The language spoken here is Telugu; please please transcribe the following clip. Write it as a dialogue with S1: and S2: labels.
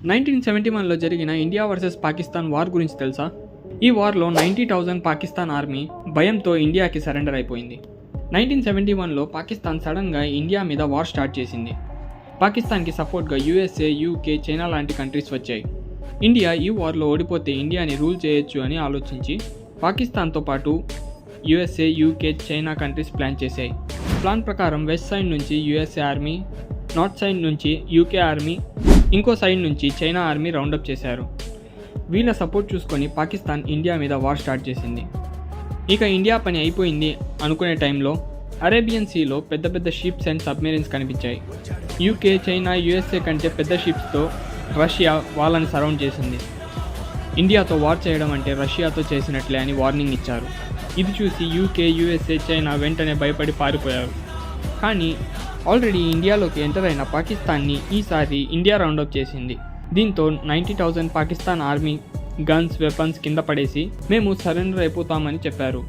S1: 1971లో జరిగిన ఇండియా వర్సెస్ పాకిస్తాన్ వార్ గురించి తెలుసా? ఈ వార్లో 90,000 పాకిస్తాన్ ఆర్మీ భయంతో ఇండియాకి సరెండర్ అయిపోయింది. 1971లో పాకిస్తాన్ సడన్గా ఇండియా మీద వార్ స్టార్ట్ చేసింది. పాకిస్తాన్కి సపోర్ట్గా USA, UK, చైనా లాంటి కంట్రీస్ వచ్చాయి. ఇండియా ఈ వార్లో ఓడిపోతే ఇండియాని రూల్ చేయొచ్చు అని ఆలోచించి పాకిస్తాన్తో పాటు USA, UK, China countries plan చేశాయి. ప్లాన్ ప్రకారం వెస్ట్ సైడ్ నుంచి USA ఆర్మీ, నార్త్ సైడ్ నుంచి UK ఆర్మీ, ఇంకో సైడ్ నుంచి చైనా ఆర్మీ రౌండప్ చేశారు. వీళ్ళ సపోర్ట్ చూసుకొని పాకిస్తాన్ ఇండియా మీద వార్ స్టార్ట్ చేసింది. ఇక ఇండియా పని అయిపోయింది అనుకునే టైంలో అరేబియన్ సీలో పెద్ద పెద్ద షిప్స్ అండ్ సబ్మెరీన్స్ కనిపించాయి. UK, చైనా, USA కంటే పెద్ద షిప్స్తో రష్యా వాళ్ళని సరౌండ్ చేసింది. ఇండియాతో వార్ చేయడం అంటే రష్యాతో చేసినట్లే అని వార్నింగ్ ఇచ్చారు. ఇది చూసి UK, USA, చైనా వెంటనే భయపడి పారిపోయారు. కానీ ఆల్రెడీ ఇండియాలోకి ఎంటర్ అయిన పాకిస్తాన్ని ఈసారి ఇండియా రౌండప్ చేసింది. దీంతో 90,000 పాకిస్తాన్ ఆర్మీ గన్స్, వెపన్స్ కింద పడేసి మేము సరెండర్ అయిపోతామని చెప్పారు.